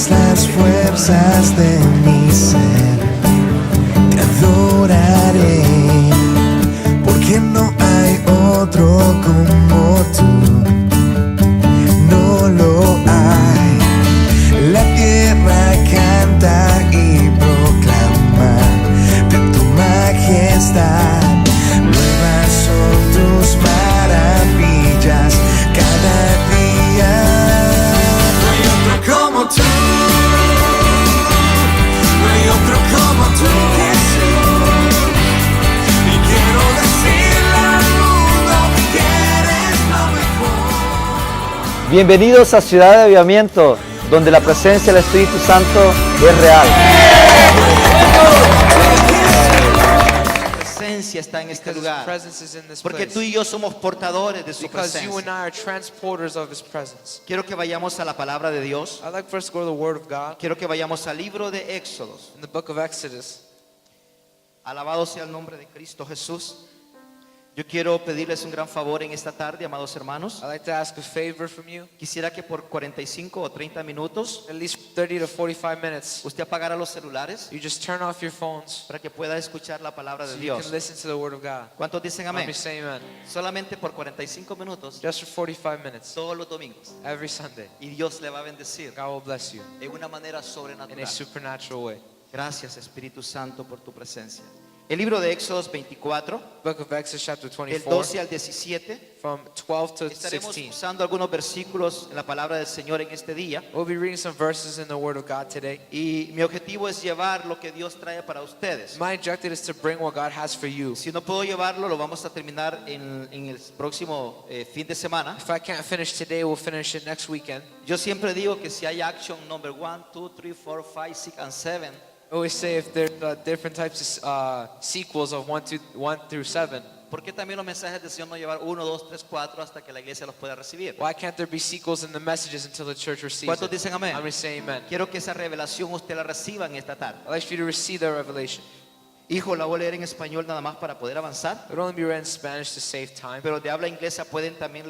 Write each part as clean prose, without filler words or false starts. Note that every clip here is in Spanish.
todas las fuerzas de mi ser, te adoraré, porque no hay otro como tú, no lo hay. La tierra canta y proclama de tu majestad, nuevas son tus maravillas cada día. No hay otro como tú, no hay otro como tú, Jesús. Y quiero decirle al mundo que eres lo mejor. Bienvenidos a Ciudad de Avivamiento, donde la presencia del Espíritu Santo es real. Su presencia está en este lugar, porque tú y yo somos portadores de su Because you and presencia. I are transporters of His presence. Quiero que vayamos a la palabra de Dios. I'd like first to go to the Word of God Quiero que vayamos al libro de Éxodos. in the book of Exodus. Alabado sea el nombre de Cristo Jesús. Yo quiero pedirles un gran favor en esta tarde, amados hermanos. I'd like to ask a favor from you. Quisiera que por 45 o 30 minutos At least 30 to 45 minutes. usted apagara los celulares You just turn off your phones para que pueda escuchar la palabra de so you Dios. can listen to the Word of God. ¿Cuántos dicen Let amén? me say amen. Solamente por 45 minutos, Just for 45 minutes. todos los domingos. Every Sunday. Y Dios le va a bendecir God will bless you de una manera in a sobrenatural. supernatural way. Gracias, Espíritu Santo, por tu presencia. El libro de Éxodos 24, Book of Exodus chapter del 24 12 al 17. from 12 to Estaremos 16. usando algunos versículos en la palabra del Señor en este día. We'll be reading some verses in the Word of God today. Y mi objetivo es llevar lo que Dios trae para ustedes. My objective is to bring what God has for you. Si no puedo llevarlo, lo vamos a terminar en el próximo fin de semana. If I can't finish today, we'll finish it next weekend. Yo siempre digo que si hay action number 1, 2, 3, 4, 5, 6 and 7, I always say if there's different types of sequels of 1 through 7, ¿por qué también los mensajes del Señor no llevar 1, 2, 3, 4 hasta que la iglesia los pueda recibir? why can't there be sequels in the messages until the church receives ¿Cuántos it? dicen amén? I'm going to say amen. Quiero que esa revelación usted la reciba en esta tarde. I'd like for you to receive that revelation. Hijo, la voy a leer en español nada más para poder avanzar. It would only be read in Spanish to save time. Pero de habla inglesa pueden también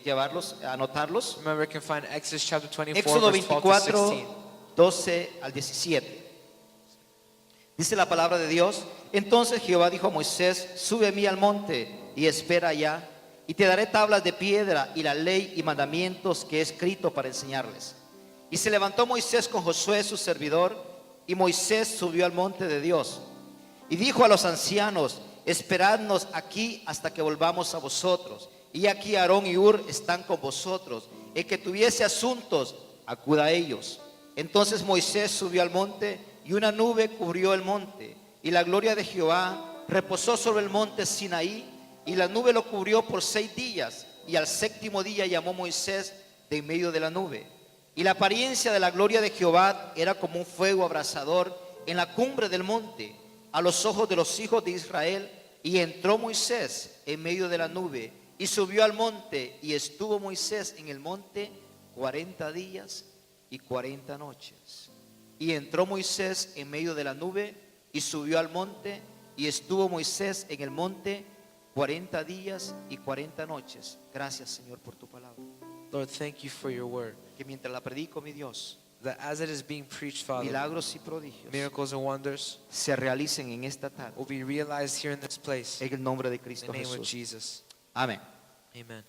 llevarlos, anotarlos. Remember, you can find Exodus chapter 24, Éxodo verse 12 to 24, 16. 12 al 17. Dice la palabra de Dios: entonces Jehová dijo a Moisés: sube a mí al monte y espera allá, y te daré tablas de piedra y la ley y mandamientos que he escrito para enseñarles. Y se levantó Moisés con Josué su servidor, y Moisés subió al monte de Dios. Y dijo a los ancianos: esperadnos aquí hasta que volvamos a vosotros. Y aquí Aarón y Hur están con vosotros. El que tuviese asuntos, acuda a ellos. Entonces Moisés subió al monte, y una nube cubrió el monte, y la gloria de Jehová reposó sobre el monte Sinaí, y la nube lo cubrió por 6 días. Y al 7º día llamó Moisés de en medio de la nube. Y la apariencia de la gloria de Jehová era como un fuego abrasador en la cumbre del monte, a los ojos de los hijos de Israel. Y entró Moisés en medio de la nube, y subió al monte, y estuvo Moisés en el monte 40 días y 40 noches. Y entró Moisés en medio de la nube, y subió al monte, y estuvo Moisés en el monte 40 días y 40 noches. Gracias, Señor, por tu palabra. Lord, thank you for your word. Que mientras la predico, mi Dios, That as it is being preached, Father, milagros y prodigios miracles and wonders se realicen en esta tarde, will be realized here in this place. en el nombre de In Cristo the name of Jesús. Jesus. Amén. Amen.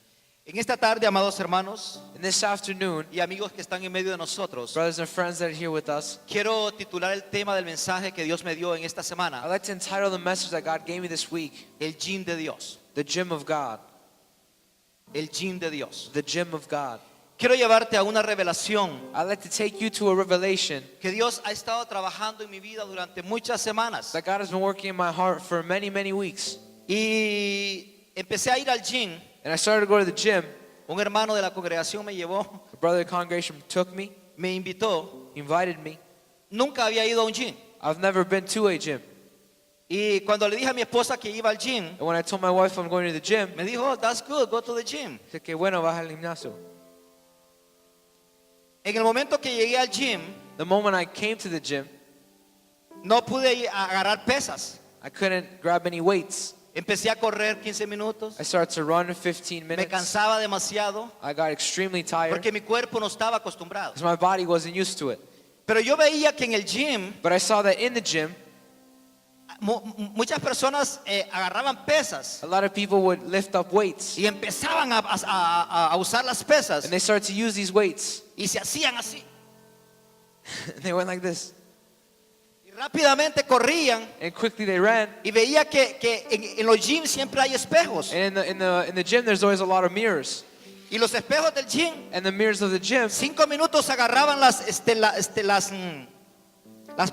En esta tarde, amados hermanos And this afternoon, y amigos que están en medio de nosotros, brothers and friends that are here with us, quiero titular el tema del mensaje que Dios me dio en esta I'd semana: like to entitle the message that God gave me this week, el gym de Dios. The Gym of God. El gym de Dios. The Gym of God. Quiero llevarte a una revelación I'd like to take you to a revelation que Dios ha estado trabajando en mi vida durante muchas semanas. that God has been working in my heart for many, many weeks. Y empecé a ir al gym. And I started to go to the gym. Un hermano de la congregación me llevó, A brother of the congregation took me, me invitó. invited me. Nunca había ido a un gym. I've never been to a gym. Y cuando le dije a mi esposa que iba al gym, And when I told my wife I'm going to the gym, me dijo: oh, that's good, go to the gym. dice que bueno, vas al gimnasio. En el momento que llegué al gym, The moment I came to the gym, no pude ir a agarrar pesas. I couldn't grab any weights. Empecé a correr 15 minutos. I started to run in 15 Me minutes. cansaba demasiado I got extremely tired porque mi cuerpo no estaba acostumbrado. because my body wasn't used to it. Pero yo veía que en el gym But I saw that in the gym, muchas personas agarraban pesas a lot of people would lift up weights. y empezaban a usar las pesas And they started to use these weights. y se hacían así. And they went like this. Y rápidamente corrían And quickly they ran. y veía que en los gyms siempre hay espejos. And in the gym, there's always a lot of mirrors. Y los espejos del gym, And the mirrors of the gym, 5 minutos agarraban las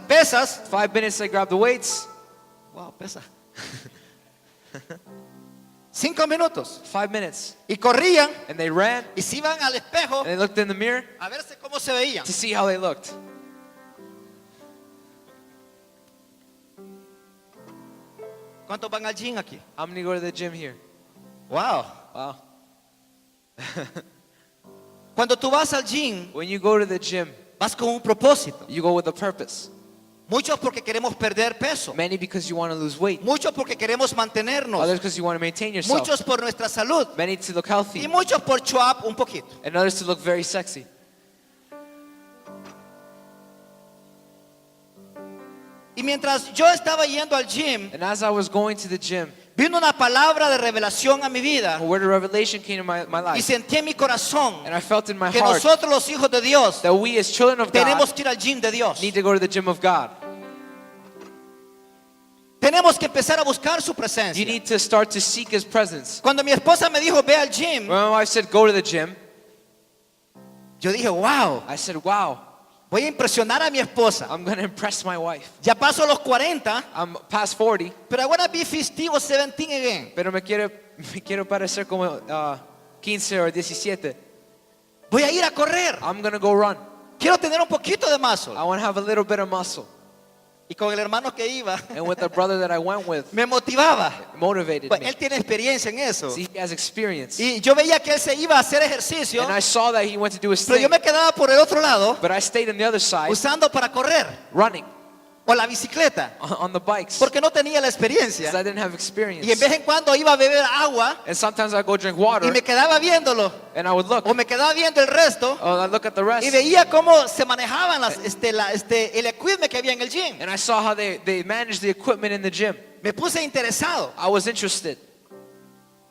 pesas. 5 minutes they grab the weights. Wow, pesa. 5 minutos. 5 minutes. Y corrían And they ran. y se iban al espejo And they looked in the mirror a verse cómo se veían. to see how they looked. ¿Cuántos van al gym aquí? How many go to the gym here? Wow. Wow. Cuando tú vas al gym, When you go to the gym, vas con un propósito. you go with a purpose. Muchos porque queremos perder peso. Many because you want to lose weight. Muchos porque queremos mantenernos. Others because you want to maintain yourself. Muchos por nuestra salud. Many to look Y healthy. muchos por show up un poquito. And others to look very sexy. Y mientras yo estaba yendo al gym, And as I was going to the gym, vino una palabra de revelación a mi vida a word of revelation came to my y life. sentí en mi corazón And I felt in my que heart nosotros los hijos de Dios that we as children of tenemos God que ir al gym de Dios. need to go to the gym of God. Tenemos que empezar a buscar su You presencia. need to start to seek His presence. Cuando mi esposa me dijo ve al gym, When my wife said go to the gym, yo dije, wow, I said, wow, voy a impresionar a mi esposa. I'm going to impress my wife. Ya paso los 40, I'm past 40, pero I wanna be 15 or 17 again. pero me quiero parecer como 15 o 17. Voy a ir a correr. I'm going to go run. Quiero tener un poquito de muscle. I want to have a little bit of muscle. Y con el hermano que iba, And with the brother that I went with, me motivaba. motivated Pues me. él tiene experiencia en eso. See, he has experience. Y yo veía que él se iba a hacer ejercicio, And I saw that he went to do his pero yo thing, me quedaba por el otro lado but I stayed on the other side, usando para correr running o la bicicleta, on the bikes, porque no tenía la because experiencia. I didn't have Y en experience. vez en cuando iba a beber agua And sometimes I go drink y water, me quedaba viéndolo and I would look, o me quedaba viendo el resto oh, I look at the rest, y veía cómo se manejaban el equipment que había en el gym. and I saw how they managed the equipment in the gym. Me puse interesado. I was interested.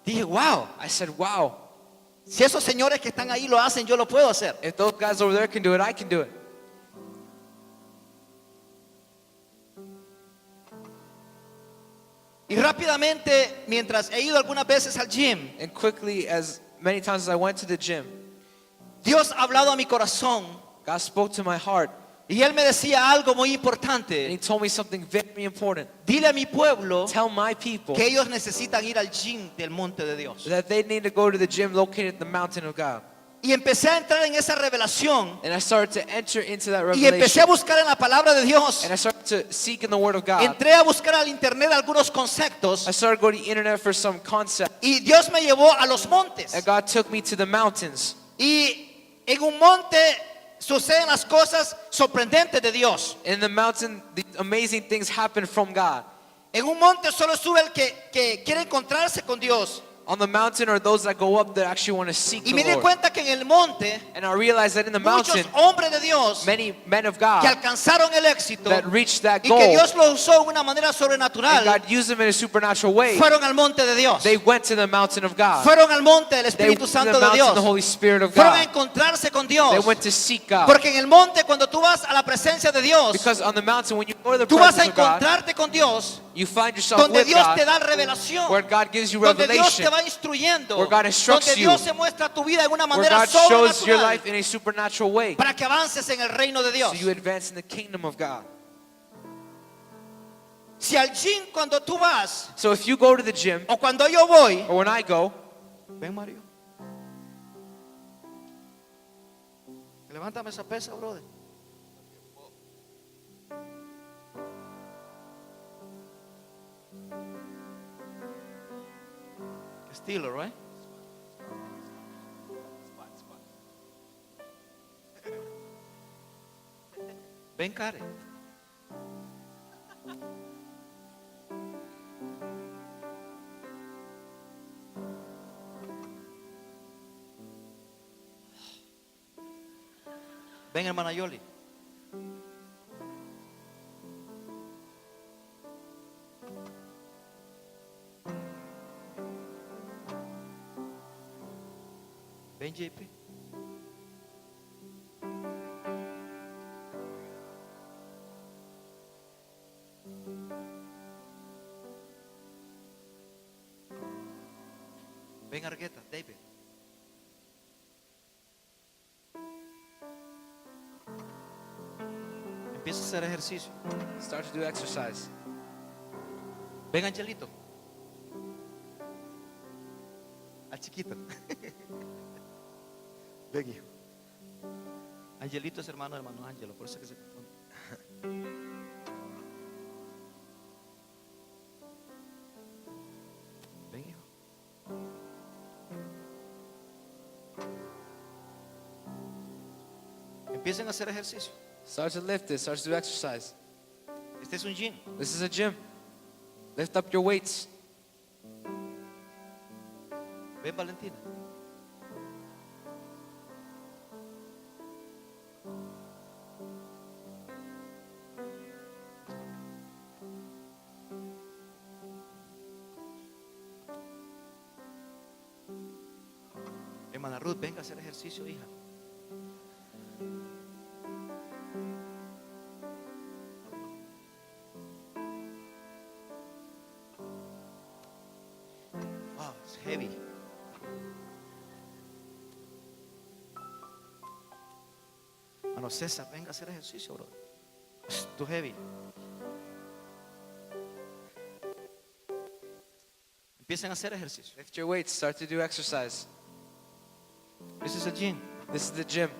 Dije, wow, I said, wow, si esos señores que están ahí lo hacen, yo lo puedo hacer. if those guys over there can do it, I can do it. Y rápidamente, mientras he ido algunas veces al gym, And quickly, as many times as I went to the gym, Dios ha hablado a mi corazón God spoke to my heart, y Él me decía algo muy and He importante. told me something very important. Dile a mi pueblo Tell my people que ellos necesitan ir al gym del monte de Dios. that they need to go to the gym located at the mountain of God. Y empecé a entrar en esa revelación And I started to enter into that y empecé revelation. a buscar en la palabra de Dios. And I started to seek in the Word of God. Entré a buscar al internet algunos conceptos I started going to the internet for some concept. y Dios me llevó a los montes. And God took me to the mountains. Y en un monte suceden las cosas sorprendentes de Dios. In the mountain, the amazing things happen from God. En un monte solo sube el que quiere encontrarse con Dios. On the mountain are those that go up that actually want to seek Y the me di Lord. cuenta que en el monte And I realized that in the muchos mountain, hombres de Dios many men of que God alcanzaron el éxito that reached that y goal, que Dios los usó de una manera and sobrenatural, God used them in a supernatural way, fueron al monte de Dios. they went to the mountain of God. Fueron al monte del They Espíritu went to the Santo de mountain of the Dios. Holy Spirit of Fueron a God. encontrarse con They Dios. went to seek God. Porque en el monte cuando tú vas a la presencia de Dios, Because on the mountain, when you go to the tú vas a presence of God, encontrarte con Dios, you find yourself donde with Dios te God, da revelación, where God gives you donde Dios revelation, te va instruyendo, where God instructs donde you, Dios se muestra tu vida en una where manera God shows your sobrenatural life in a supernatural way, para que avances en el reino de Dios. so you advance in the kingdom of God. Si al gym cuando tú vas So if you go to the gym, o cuando yo voy, or when I go, ven Mario, levántame esa pesa, brother. Estilo, right? Ven, Karen. Ven, hermana Yoli. Ven, JP. Ven, Argueta, David. Empieza a hacer ejercicio. Start to do exercise. Ven, Angelito. Al chiquito. Ven, hijo. Angelito es hermano de hermano Ángelo, por eso es que se confunde. Ven, hijo. Empiecen a hacer ejercicio. Start to lift it. Start to do exercise. Este es un gym. This is a gym. Lift up your weights. Ven, Valentina. Hermana Ruth, venga a hacer ejercicio, hija. Wow, it's heavy. Mano César, venga a hacer ejercicio, bro. It's too heavy. Empiecen a hacer ejercicio. Lift your weights. Start to do exercise. This is a gym. This is the gym.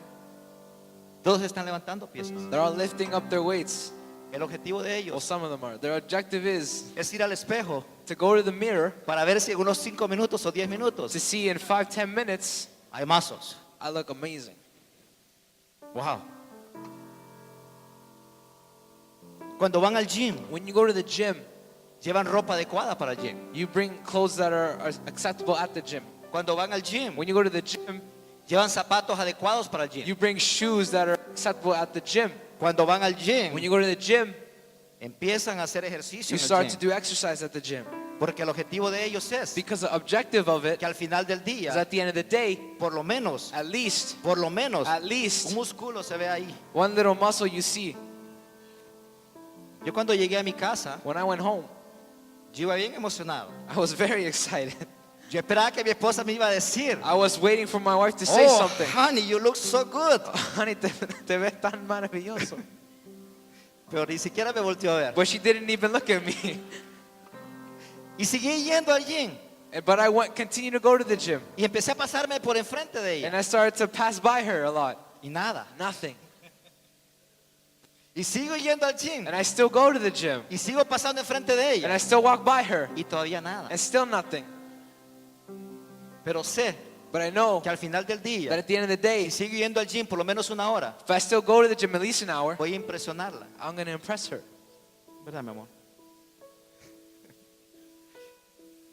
Todos están levantando piezas. They're all lifting up their weights. El objetivo de Well, ellos some of them are. Their objective is es ir al espejo to go to the mirror para ver si en unos 5 minutos o 10 to minutos see in 5-10 minutes hay mazos. I look amazing. Wow. Cuando van al gym, When you go to the gym, llevan ropa adecuada para el gym. you bring clothes that are acceptable at the gym. Cuando van al gym, When you go to the gym, llevan zapatos adecuados para el gym. you bring shoes that are acceptable at the gym. Cuando van al gym, When you go to the gym, empiezan a hacer ejercicio you en el start to gym. do exercise at the gym. Porque el objetivo de ellos es Because the objective of it que al final del is día, at the end of the day, por lo menos, at least un músculo se ve ahí. one little muscle you see. Yo cuando llegué a mi casa, When I went home, yo iba bien emocionado. I was very excited. Yo esperaba que mi esposa me iba a decir, I was waiting for my wife to say oh, something. honey, you look so good. Honey, te ves tan maravilloso. Pero ni siquiera me volteó a ver. But she didn't even look at me. Y seguí yendo al gym. But I continued to go to the gym. Y empecé a pasarme por enfrente de And ella. I started to pass by her a lot. Y nada. Nothing. Y sigo yendo al gym. And I still go to the gym. Y sigo pasando enfrente de And I ella. still walk by her. Y todavía nada. And still nothing. Pero sé But I know que al final del that día, at the end of the day, si sigo yendo al gym por lo menos una hora, if I still go to the gym at least an hour, voy a impresionarla. I'm going to impress her. ¿Verdad, mi amor?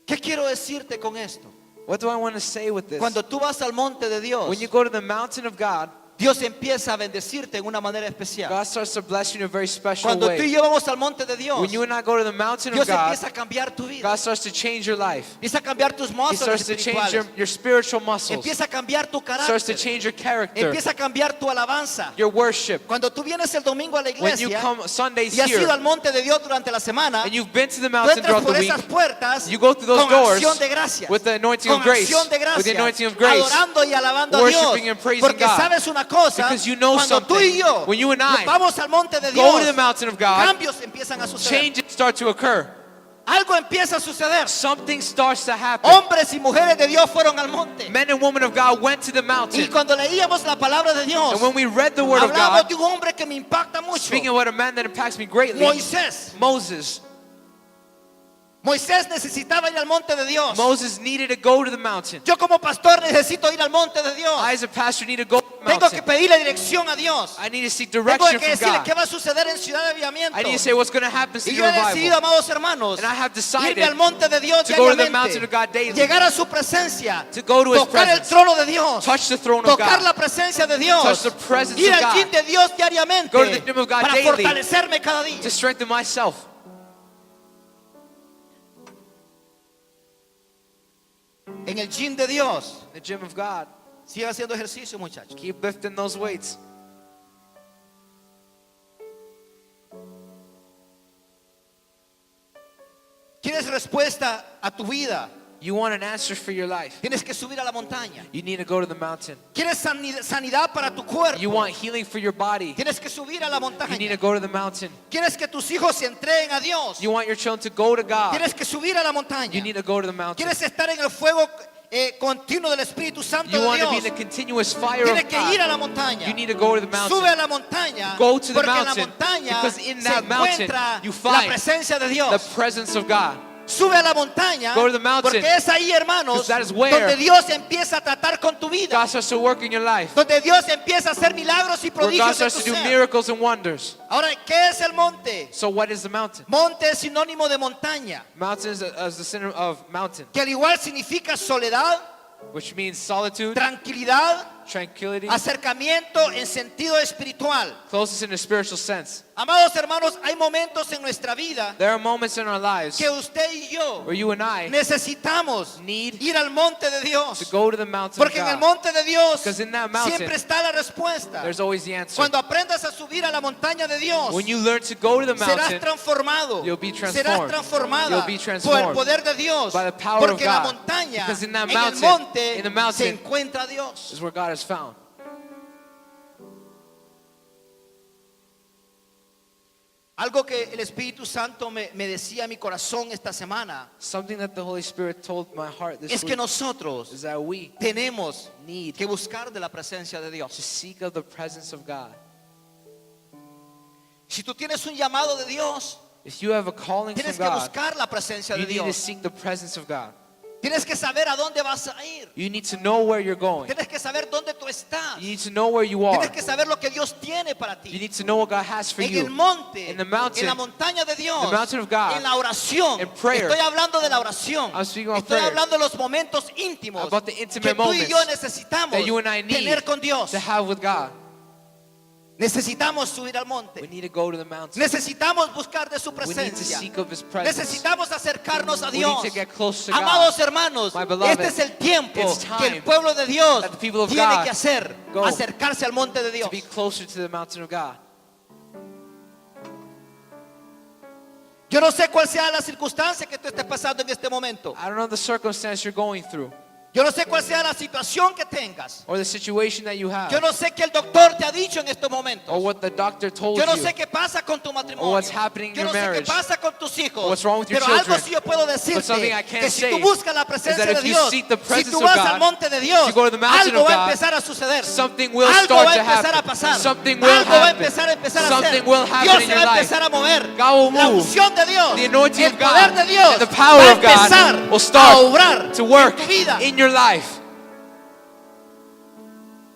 ¿Qué quiero decirte con esto? What do I want to say with this? Cuando tú vas al monte de Dios, When you go to the mountain of God, Dios empieza a bendecirte en una manera especial. God starts to bless you in a very special Cuando tú y way. yo vamos al monte de Dios, When you and I go to the mountain of Dios God, empieza a cambiar tu vida. God starts to change your life. Empieza a cambiar tus He muscles starts to change espirituales. your spiritual muscles. Empieza a cambiar tu Starts to carácter. change your character, Empieza a cambiar tu alabanza. your worship. Cuando tú vienes el domingo a la When you iglesia come Sundays y has ido here al monte de Dios durante la semana, and you've been to the tú mountain entras throughout por the week, esas puertas you go through those con doors acción de gracias, with the anointing con of grace, acción de with the gracias, anointing of grace, adorando y alabando a worshiping Dios. and praising Porque God. sabes una cosa, Because you know cuando tú y something. yo When you and I vamos al monte de go Dios, to the mountain of God, cambios empiezan a suceder. changes start to occur. Algo empieza a suceder. Something starts to happen. Hombres y mujeres de Dios fueron al monte. Men and women of God went to the Y mountain. cuando leíamos la palabra de Dios, And when we read the word of hablamos God, de un hombre que me impacta mucho. speaking about a man that impacts me greatly, Moisés. Moses. Moisés necesitaba ir al monte de Dios. Moses needed to go to the mountain. Yo como pastor necesito ir al monte de Dios. I as a pastor need to go to the Tengo que mountain. pedirle dirección a Dios. I need to seek Tengo direction que from decirle qué God. va a suceder en Ciudad de Avivamiento. I need to say what's going to happen Y to yo your he decidido, revival. amados hermanos, And I have decided irme al monte de Dios to go to the diariamente, mountain of God daily. llegar a su presencia, To go to His tocar el presence. trono de Dios, Touch the throne of tocar God. la presencia de Dios, Touch the presence ir of al God. gym de Dios diariamente Go to the gym of God para daily. fortalecerme cada día. To strengthen myself. En el gym de Dios The gym of God. Sigan haciendo ejercicio, muchachos. Keep lifting those weights. ¿Quieres respuesta a tu vida? You want an answer for your life. Tienes que subir a la montaña. You need to go to the mountain. ¿Quieres sanidad para tu cuerpo? You want healing for your body. Tienes que subir a la You need montaña. to go to the mountain. ¿Quieres que tus hijos se entreguen a Dios? You want your children to go to God. Tienes que subir a la montaña. You need to go to the mountain. ¿Quieres estar en el fuego continuo del Espíritu Santo You de want to be in Dios? the continuous fire Tienes of que ir a God. la montaña. You need to go to the Sube mountain. a la montaña. Go to the Porque en la mountain, montaña because in se that mountain encuentra you la find presencia de The Dios. presence of God. Sube a la montaña. Go to the mountain, Porque es ahí, hermanos, because that is where donde Dios empieza a tratar con tu vida. God starts to work in your life. Donde Dios empieza a hacer milagros y Where God prodigios en starts tu to do ser. miracles and wonders. Ahora, ¿qué es el monte? So what is the mountain? Monte es sinónimo de montaña, Mountain is the synonym of mountain, que al igual significa soledad, which means solitude, tranquilidad, tranquility, acercamiento en sentido espiritual. closest in a spiritual sense. Amados hermanos, hay momentos en nuestra vida There are moments in our lives que usted y yo where you and I necesitamos need ir al monte de to Dios. go to the mountain of Porque en el God. monte de Dios Because in that mountain, siempre está la respuesta. There's always the answer. Cuando aprendas a subir a la montaña de Dios, When you learn to go to the serás mountain, transformado. you'll be Serás transformed. transformada You'll be por el transformed poder de Dios. by the power Porque of en la God. montaña, Because in that en el mountain, monte, in the mountain, se encuentra Dios. is where God is found. Algo que el Espíritu Santo me decía a mi corazón esta semana Something that the Holy Spirit told my heart this es que week nosotros is that we tenemos need que buscar de la presencia de to Dios. seek of the presence of God. Si tú tienes un llamado de Dios, If you have a calling from tienes que God, buscar la presencia you de need to Dios. seek the presence of God. Tienes que saber a dónde vas a ir. You need to know where you're going. Tienes que saber dónde tú estás. You need to know where you are. Tienes que saber lo que Dios tiene para You ti. need to know what God has for En el you. monte, In the mountain, en la montaña de Dios, the mountain of God, en la oración. in prayer. Estoy hablando de la oración. I'm speaking about Estoy prayer. hablando de los momentos íntimos About the que intimate tú y yo moments necesitamos that you and I need tener con Dios. to have with God. Necesitamos subir al monte. We need to go to the mountain. Necesitamos buscar de su We need to presencia. seek of His presence. Necesitamos acercarnos a We Dios. need to get close to God. Amados hermanos, My beloved, este es el tiempo it's que el time pueblo de Dios that the people of tiene God que hacer, go acercarse al monte de Dios. To be closer to the mountain of God. Yo no sé cuál sea la circunstancia que tú estés pasando en este momento. I don't know the circumstance you're going through Yo no sé cuál sea la situación que tengas. or the situation that you have Yo no sé qué el doctor te ha dicho en estos momentos. or what the doctor told Yo no you. sé qué pasa con tu matrimonio. Or what's happening in Yo your no sé qué marriage. pasa con tus hijos. Or what's wrong with your Pero algo children. sí yo puedo But decirte, something I can que si say tú buscas la is presencia that de if you Dios, seek the si presence tú of vas God, al monte de Dios, if you go to the mountain algo of va a God, empezar a suceder. something will Algo start va a to empezar a happen. pasar. Something will Algo va a happen. empezar a hacer. Something will happen Dios in se your va a life. empezar a mover. God will La move. unción de Dios, The anointing el of poder God de Dios and the power va a of God empezar will start a obrar to work en tu vida. in your life.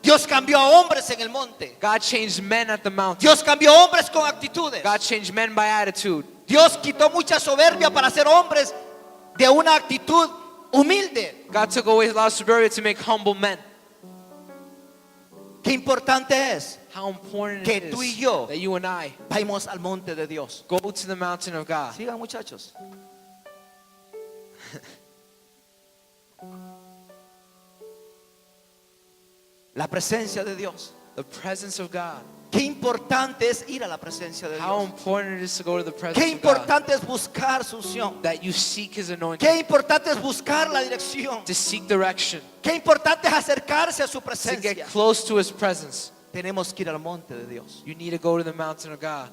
Dios cambió a hombres en el monte. God changed men at the mountain. Dios cambió a hombres con actitudes. God changed men by attitude. Dios quitó mucha soberbia para hacer hombres de una actitud humilde. God took away a lot of soberbia to make humble men. Qué importante es How important que it tú y is yo that you and I vayamos al monte de Dios. go to the mountain of God. Sigan, muchachos. La presencia de Dios. The presence of God. Qué importante es ir a la presencia de How Dios. important it is to go to the Qué presence of God. importante es buscar su unción. That you seek His anointing. Qué importante es buscar la dirección. To seek direction. Qué importante es acercarse a su To presencia. get close to His presence. Tenemos que ir al monte de Dios. You need to go to the mountain of God.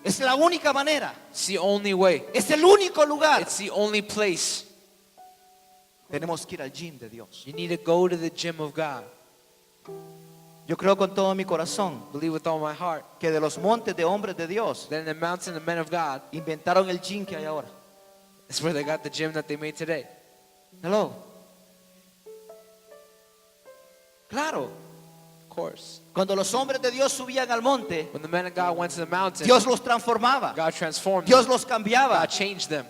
Es la única manera. It's the only way. Es el único lugar. It's the only place. Tenemos que ir al gym de Dios. You need to go to the gym of God. Yo creo con todo mi corazón Believe with all my heart que de los montes de hombres de Dios that in the mountain of men of God inventaron el gym que hay ahora. is where they got the gym that they made today. Hello. Claro. Of course. Cuando los hombres de Dios subían al monte, When the men of God went to the mountain, Dios los transformaba. God transformed Dios them. los cambiaba. God changed them.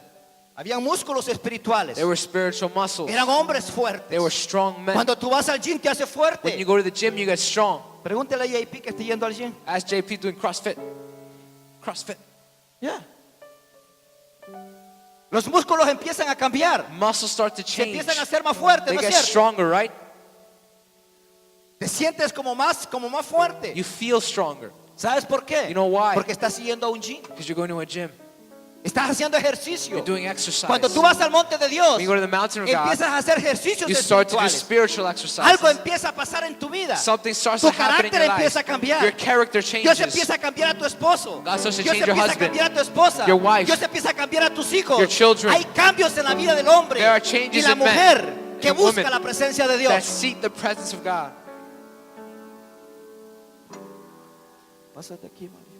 Habían músculos espirituales. They were spiritual muscles. Eran hombres They fuertes. were strong men. Cuando tú vas al gym te hace When fuerte. you go to the gym, you get strong. Pregúntale a JP que esté yendo al gym. Ask JP doing CrossFit. CrossFit. Ya. Los músculos empiezan a cambiar. Muscles start to Se change. empiezan a hacer más fuertes, They ¿no es get cierto? stronger, right? Te sientes como más fuerte. You feel stronger ¿Sabes por qué? You know why? Porque estás siguiendo a un gym. because you're going to a gym. Estás haciendo ejercicio. You're doing exercise. Cuando tú vas al monte de Dios, When you go to the mountain of God, empiezas a hacer ejercicios you start to do espirituales. spiritual Algo exercises. empieza a pasar en tu vida. Something starts Tu to happen in carácter your empieza a life. cambiar. Your character Dios changes. empieza a cambiar a tu esposo. God starts to Dios change your empieza a husband, cambiar a tu esposa. your wife, Dios empieza a cambiar a tus hijos. your children. Hay cambios en la vida del hombre There are y changes la in men mujer que and busca women la presencia de that Dios. seek the presence of God. Pásate aquí, María.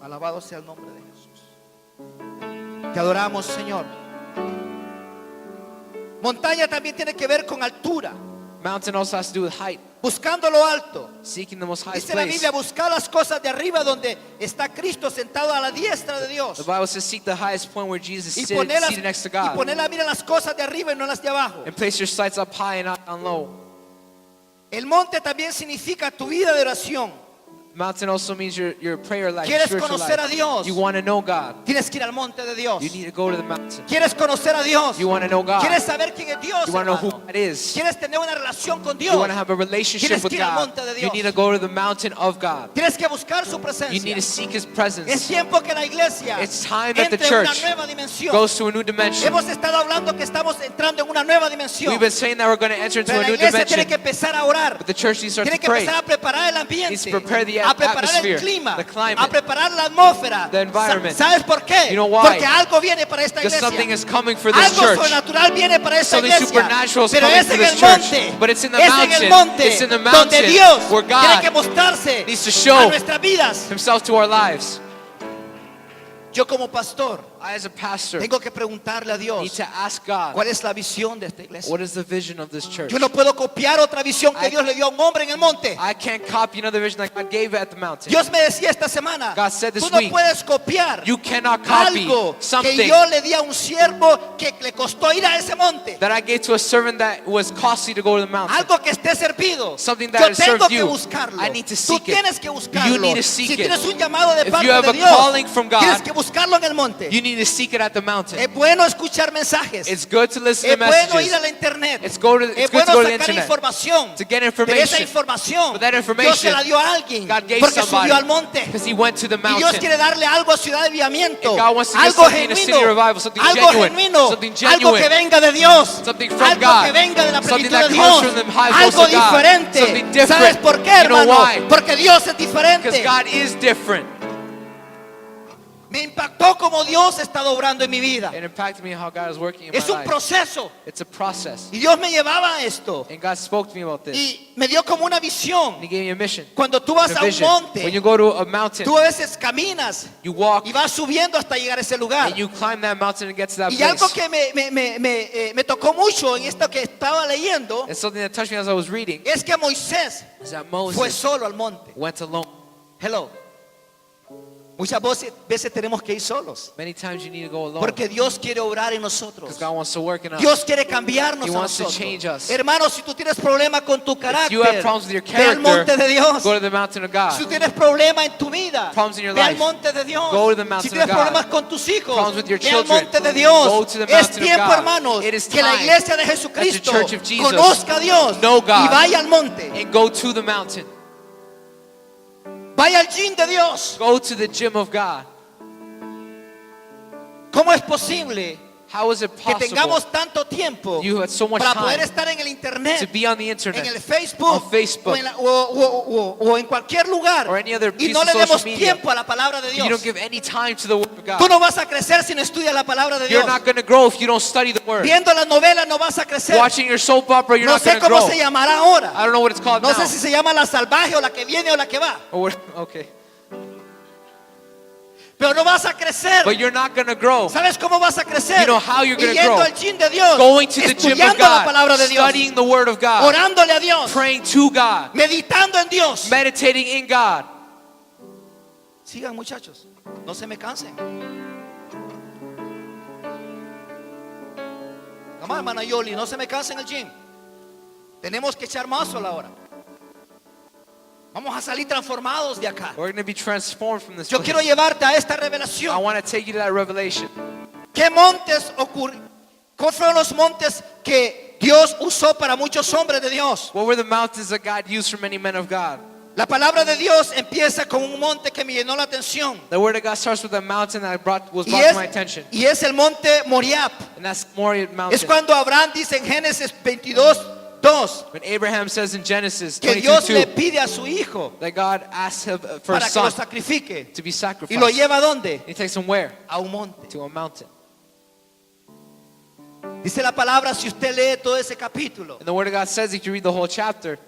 Alabado sea el nombre de Jesús. Te adoramos, Señor. Montaña también tiene que ver con altura, Mountain also has to do with height, buscando lo alto. seeking the most highest Dice la place. Biblia, buscar las cosas de arriba donde está Cristo sentado a la diestra de Dios. The Bible says, seek the highest point where Jesus Y is poner seated next to God. la mira en las cosas de arriba y no en las de abajo. And place your sights up high and not down low. El monte también significa tu vida de oración. Mountain also means your prayer life, your ¿Quieres spiritual conocer a life. Dios? You want to know God. Tienes que ir al monte de Dios. You need to go to the mountain. ¿Quieres conocer a Dios? You want to know God. ¿Quieres saber quién es Dios? You want to know who hermano? God is. ¿Quieres tener una relación con Dios? You want to have a relationship Tienes with que ir al God. monte de You Dios. need to go to the mountain of God. Tienes que buscar su You need presencia. to seek His Es presence. tiempo que la iglesia It's time that the entre en una church nueva dimensión. goes to a new dimension. Hemos estado hablando que estamos entrando en una nueva dimensión. We've been saying that we're going to enter into Pero a la new iglesia tiene dimension. que empezar a orar. But the church needs to Tiene start que to pray. empezar a preparar el Needs ambiente, to prepare the a preparar atmosphere, el clima, the climate, a preparar la atmósfera. the environment. ¿Sabes por qué? You know why? Porque algo viene para esta Because something iglesia. is coming for this Algo church. sobrenatural viene para esta Something iglesia. supernatural is Pero coming es to en this el church. monte. But it's in the Es en mountain. el monte It's in the donde mountain Dios where tiene God que mostrarse needs to show a nuestras vidas. Himself to our lives. Yo como pastor I, as a pastor, tengo que preguntarle a need Dios to ask God, cuál es la visión de esta iglesia. what is the vision of this church? Yo no puedo copiar otra visión que I- Dios le dio a un hombre en el monte. I can't copy another vision that God gave at the mountain. Dios me decía esta semana, God said this tú no week, puedes copiar You cannot copy algo que something yo le di a un siervo que le costó ir a ese monte. that I gave to a servant that was costly to go to the mountain. Algo que esté servido. Something that Yo has tengo served que you. buscarlo. I need to Tú seek it. tienes que buscarlo. You need to seek si it. tienes un llamado de If parte you have de a Dios, calling from God, tienes que buscarlo en el monte. You need to seek it at the mountain. Es bueno escuchar mensajes. It's good to listen Es to bueno ir a messages. la internet. It's good to Es go bueno to the sacar internet. información. To get Pero esa information. información But that Dios se information, la dio a alguien God gave porque somebody subió al monte. because He went to the Y Dios mountain. quiere darle algo a Ciudad de Avivamiento. And God wants to give Algo something in a city genuino. revival, something Algo genuine, genuino. something Algo que genuine, venga de Dios. something from Algo God, que venga de la something plenitud that de comes Dios. from the high Algo coast of God, diferente. something different. ¿Sabes por qué, You know hermano? why? Porque Dios es Because diferente. God is different. Me impactó como Dios ha estado obrando en mi vida. It impacted me how God is working in my Es un life. proceso. It's a process. Y Dios me llevaba a esto. And God spoke to me about this. Y me dio como una visión. And He gave me a mission. Cuando tú vas a a un vision. monte, When you go to a mountain, tú a veces caminas you walk y vas subiendo hasta llegar a ese lugar. and you climb that mountain and get to that Y algo place. que me tocó mucho en esto que estaba leyendo And something that touched me as I was reading es que Moisés is that fue Moses solo al monte. went alone. Hello. Muchas veces tenemos que ir solos. Many times you need to go alone Porque Dios quiere obrar en nosotros. because God wants to work in us. Dios quiere cambiarnos He a wants to nosotros. change us. Hermano, si tú tienes problema con tu carácter, you have problems with your ve al monte character, de Dios. Go to the mountain of Si God. tú tienes problema en tu vida, Problems in your ve al life, monte de Dios. go to the mountain Si tienes of God. problemas con tus hijos, Problems with your ve al children, monte de Dios. go to the Es mountain of tiempo, God. hermanos, It is que la time iglesia de that the Jesucristo church of Jesus conozca a Dios know God y vaya al monte. And go to the mountain. Vaya al gym de Dios. Go to the gym of God. ¿Cómo es posible How is it que possible tengamos tanto tiempo you had so much para poder time estar en el to internet, be on the en internet, el Facebook, on Facebook, o, o en cualquier lugar or any other y piece no of le demos social media? tiempo a la palabra de You don't Dios? give any time to the Word of Tú God. no vas a crecer si no estudias la palabra de Dios. You're not going to grow if you don't study the Word. Viendo las novelas no vas a crecer. Watching your soap opera, you're No not sé going to cómo grow. se llamará ahora. I don't know what it's called No now. sé si se llama la salvaje o la que viene o la que va. Or okay. Pero no vas a crecer. But you're not going to grow. ¿Sabes cómo vas a crecer? You know how you're gonna Yendo grow. al gym de Dios. Going to the gym of estudiando la palabra God, de Dios. studying the Word of God, Orándole a Dios. praying to God, Meditando en Dios. meditating in God. Sigan, muchachos. No se me cansen. Vamos, hermana Yoli, no se me cansen en el gym. Tenemos que echar más a la hora. Vamos a salir transformados de acá. We're going to be transformed from this Yo quiero place. llevarte a esta I revelación. want to take you to that revelation. ¿Qué montes ocurrieron? ¿Cuáles fueron los montes que Dios usó para muchos hombres de Dios. What were the mountains that God used for many men of God? La palabra de Dios empieza con un monte que me llenó la atención. The word of God starts with a mountain that was Y brought to my attention. es el monte Moriah. And that's Moriah Es mountain. cuando Abraham dice en Génesis 22:2 When Abraham says in Genesis que Dios le 22:2 pide a su hijo that God asked him for a para que lo son sacrifique. to be ¿Y sacrificed. lo lleva a dónde? He takes him where? A un monte. To a mountain. Dice la palabra, si usted lee todo ese capítulo, And the word of God says, if you read the whole chapter,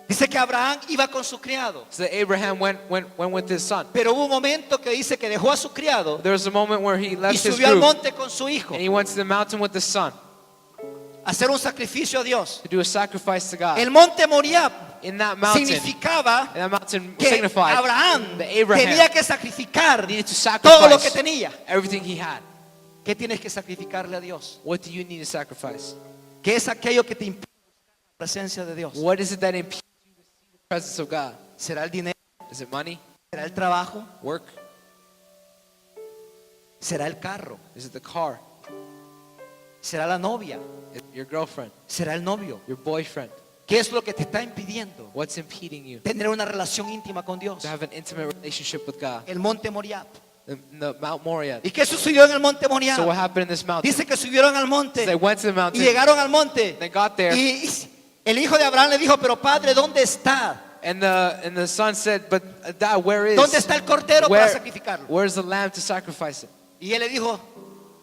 dice que Abraham iba con su criado. so that Abraham went with his son. Pero hubo un momento que dice que dejó a su criado There was a moment where he y left his subió al group monte con su hijo and he went to the mountain with his son a hacer un sacrificio a Dios. to do a sacrifice to God. El monte Moriah In that mountain, significaba and that mountain que signified Abraham that Abraham tenía que sacrificar needed to todo lo que sacrifice tenía. everything he had. ¿Qué tienes que sacrificarle a Dios? What do you need to sacrifice? ¿Qué es aquello que te impide la presencia de Dios? What is it that impedes you to see the presence of God? ¿Será el dinero? Is it money? ¿Será el trabajo? Work? ¿Será el carro? Is it the car? ¿Será la novia? Is it your girlfriend? ¿Será el novio? Your boyfriend? ¿Qué es lo que te está impidiendo What's impeding you tener una relación íntima con Dios? to have an intimate relationship with God? El monte Moriah. The Mount Moriah. ¿Y qué sucedió en el monte Moriah? So what happened in this mountain? Dice que subieron al So monte they went to the y mountain. llegaron al monte. They got there. Y el hijo de Abraham le dijo, pero padre, ¿dónde está? And the son said, but Dad, where is? ¿Dónde está el cordero para sacrificarlo? Where's the lamb to sacrifice it? Y él le dijo,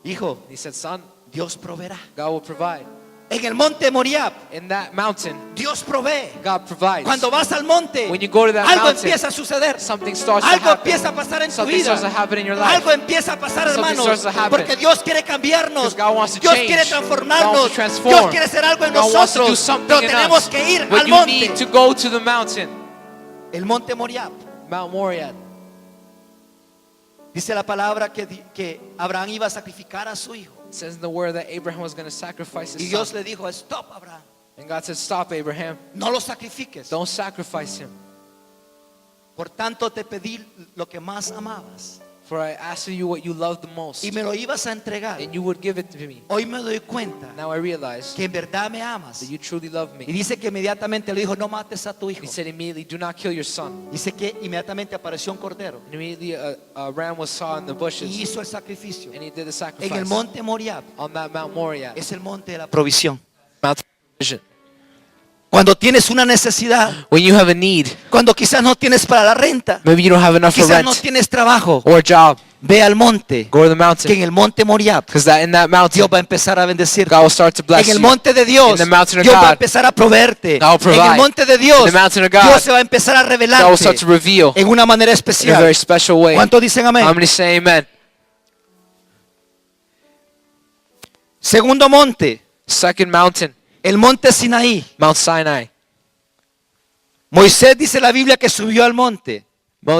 hijo, He said, son, Dios proveerá. God will provide. En el monte Moriah, In that mountain, Dios provee. God provides. Cuando vas al monte, When you go to that algo mountain, empieza a suceder. something starts to Algo happen. empieza a pasar en tu Something vida. starts to happen in your life. Algo empieza a pasar, Something hermanos. starts to happen. Porque Dios quiere cambiarnos. Because God wants to Dios change. quiere God transformarnos. wants to transform. Dios quiere hacer algo en God wants to do nosotros. something Pero in tenemos us. que ir But al you monte. need to go to the mountain, El monte Moriah. Mount Moriah. Dice la palabra que Abraham iba a sacrificar a su hijo. It says in the word that Abraham was going to sacrifice Y his Dios son. le dijo, stop, Abraham. And God said, stop, Abraham. No lo sacrifiques. Don't sacrifice him. Por tanto te pedí lo que más amabas. For I asked of you what you love the most. Y me lo ibas a entregar. And you would give it to me. Hoy me doy cuenta Now I realize que en verdad me amas. that you truly love Y me. dice que inmediatamente le dijo, no mates a tu hijo. He said immediately, do not kill your son. Dice que inmediatamente apareció un cordero And immediately a ram was saw in the y bushes. hizo el sacrificio. And he did the En el sacrifice monte Moriah on that Mount Moriah. es el monte de la provisión. Mount of provision. Cuando tienes una necesidad, When you have a need, cuando quizás no tienes para la renta, maybe you don't have enough for quizás no rent tienes trabajo, or a job, ve al monte, go to the que mountain. en el monte Moriah Because in that mountain, Dios va a empezar a bendecir. God will start to bless En el you. monte de Dios, In the mountain of Dios va a God, empezar a proveerte. God will provide. En el monte de Dios, In the mountain of God, Dios se va a empezar a God will revelarte start to reveal en una manera in a especial. very special way. ¿Cuántos dicen amén? How many say amen? Segundo monte, Second mountain, el monte Sinaí. Mount Sinai. Moisés dice la Biblia que subió al monte.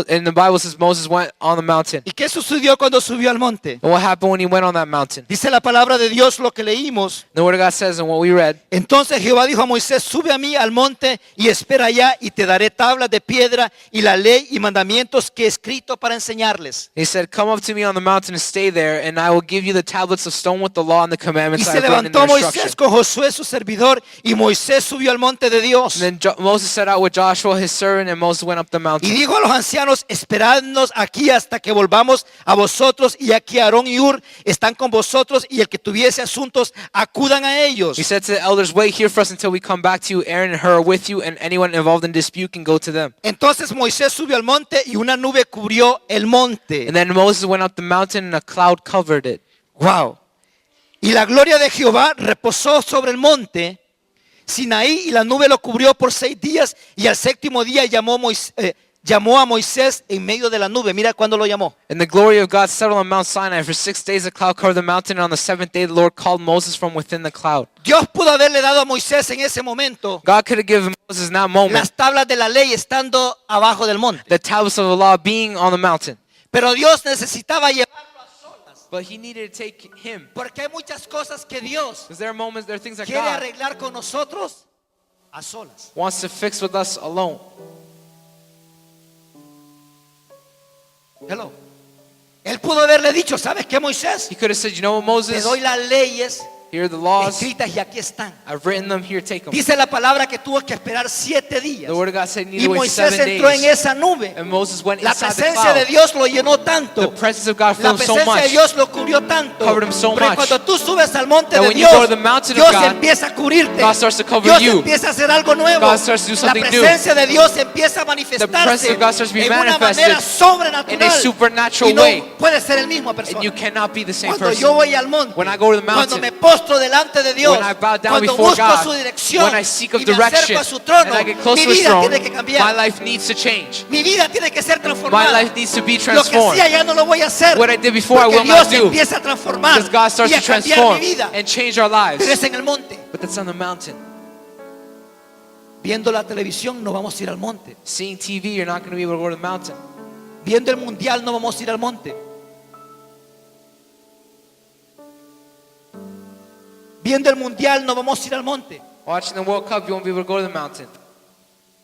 In the Bible says Moses went on the mountain. ¿Y qué sucedió cuando subió al monte? And what happened when he went on that mountain? Dice la palabra de Dios lo que leímos. The word of God says, and what we read, Entonces Jehová dijo a Moisés, sube a mí al monte y espera allá y te daré tablas de piedra y la ley y mandamientos que he escrito para enseñarles. he said, come up to me on the mountain and stay there, and I will give you the tablets of stone with the law and the Y commandments I se have written in levantó their instruction. Moisés con Josué su servidor y Moisés subió al monte de Dios. And then Moses set out with Joshua his servant, and Moses went up the Y mountain. dijo a los ancianos, esperadnos aquí hasta que volvamos a vosotros, y aquí Aarón y Ur están con vosotros, y el que tuviese asuntos acudan a ellos. He said to the elders, wait here for us until we come back to you. Aaron and Hur are with you, and anyone involved in dispute can go to them. Entonces Moisés subió al monte y una nube cubrió el monte. And then Moses went up the mountain, and a cloud covered it. Wow. Y la gloria de Jehová reposó sobre el monte Sinaí, y la nube lo cubrió por 6 días, y al séptimo día llamó a Moisés en medio de la nube. Mira cuándo lo llamó. And the glory of God settled on Mount Sinai. For 6 days the cloud covered the mountain, and on the 7th day the Lord called Moses from within the cloud. Dios pudo haberle dado a Moisés en ese momento God could have given Moses in that moment las tablas de la ley estando abajo del monte. the tablets of the law being on the mountain. Pero Dios necesitaba llevarlo a solas. But he needed to take him. Porque hay muchas cosas que Dios Because there are moments, there are things that quiere God arreglar con nosotros a solas. wants to fix with us alone. Hello. Él pudo haberle dicho, ¿sabes qué, Moisés? He could have said, you know what, Te Moses? doy las leyes Here are the laws. escritas y aquí están. I've written them. Here, take them. Dice la palabra que tuvo que esperar 7 días. The word of God said he needed Y to wait Moisés 7 entró en days. esa nube. And Moses went La inside the presencia de cloud. Dios lo llenó The tanto. presence of God La filled him so presencia de much. Dios lo cubrió tanto. Covered him so Porque much. cuando tú subes al monte That de when you Dios, go to the mountain of Dios God, empieza a cubrirte. God starts to cover Dios you. empieza a hacer algo nuevo. God starts to do La something new. presencia de Dios empieza a presence manifestarse of God starts to be en una manifested manera sobrenatural. in a supernatural y no way. puede ser el mismo persona. And you cannot be the same Cuando person. yo voy al monte, When I go to the cuando mountain, me postro delante de Dios, when I bow down cuando before busco God, su dirección when I seek of y me direction, acerco a su trono, and I get close mi to His vida throne, tiene que cambiar. my life needs to change. Mi vida tiene que ser My transformada. life needs to be Lo que transformed. hacía ya no lo voy a hacer. What I did before, I Porque will not Dios do. empieza a transformar Because God starts y a to cambiar transform mi vida. and change our lives. Pero es en el monte. But that's on the mountain. Viendo la televisión no vamos a ir al monte. Seeing TV, you're not going to be able to go to the mountain. Viendo el mundial no vamos a ir al monte. Viendo el mundial no vamos a ir al monte. Watching the World Cup, you won't be able to go to the mountain.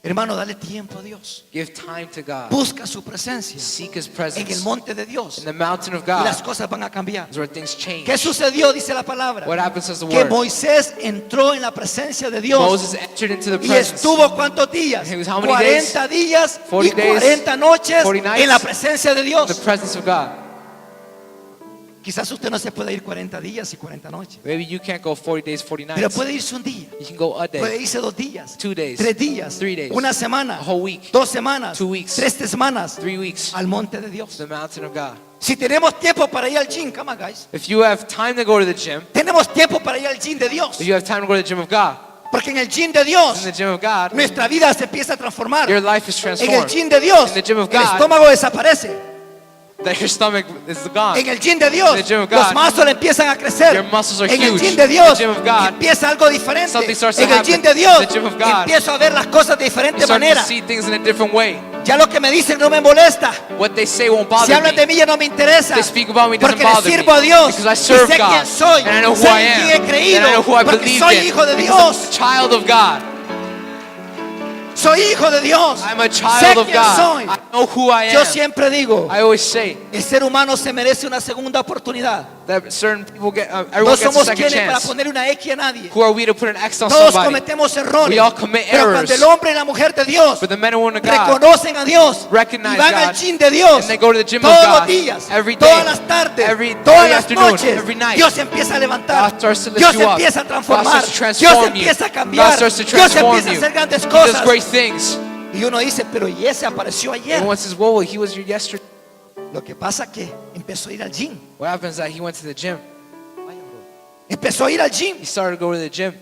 Hermano, dale tiempo a Dios. Give time to God. Busca su presencia Seek His en el presence. monte de Dios In the mountain of y las God cosas van a cambiar. is where things change. ¿Qué sucedió? Dice la palabra. What happens as the Que word? Moisés entró en la presencia de Dios Moses entered into the y presence. estuvo ¿cuántos días? He was how many 40 días 40 y 40 noches 40 nights en la presencia de In Dios. the presence of God. Quizás usted no se pueda ir 40 días y 40 noches, Maybe you can't go 40 days, 40 pero nights. puede irse un día, You can go a puede day, irse 2 días, 2 days, 3 días, 3 days, una semana, a whole week, 2 semanas, 2 weeks, 3 semanas 3 weeks, al monte de Dios. the mountain of God. Si tenemos tiempo para ir al gym, come on, guys. If you have time to go to the gym, Tenemos tiempo para ir al gym de Dios, if you have time to go to the gym of God, porque en el gym de Dios in the gym of God, nuestra vida se empieza a transformar. your life is En el transformed. gym de Dios In the gym of el God, estómago desaparece. that your stomach is gone. En el gym de Dios In the gym of los God, músculos empiezan a crecer. your muscles are En el huge. gym de In Dios the gym of God, empieza algo diferente. something starts to En el gym de happen. Dios In the gym of God, empiezo a ver las cosas de You diferente start manera. to see things in a different way. Ya lo que me dicen no me molesta. What they say won't Si bother hablan de me. mí ya no me interesa. They speak about me, it doesn't Porque le bother sirvo me. a Dios. Because I Y serve sé God. quién soy. And I know who Sé I en quién he am. creído. And I know who I Porque believe soy in. hijo de Because I'm Dios. a child of God. Soy hijo de Dios. I'm a Sé child of quién God. soy. I know who I Yo am. siempre digo, I always say el ser humano se merece una segunda oportunidad. that certain people get, No everyone gets a somos second quienes para chance. poner una X a nadie. Who are we to put an X on Todos somebody? cometemos errores. We all commit Pero errors. cuando el hombre y la mujer de Dios But the men and women of God reconocen a Dios recognize y van God, al gym de Dios and they go to the gym of todos God los días, every day, todas las tardes, every todas las afternoon, noches, every night. Dios empieza a levantar, God starts to lift Dios you up. empieza a God transformar, starts to Dios transform you. empieza a God cambiar, starts to Dios transform empieza a you. hacer grandes He does cosas. great things. Y uno dice, pero y ese apareció ayer. Everyone says, whoa, he was here yesterday. Lo que pasa que empezó a ir al gym, What happens is that he went to the gym. empezó a ir al gym, He started to go to the gym.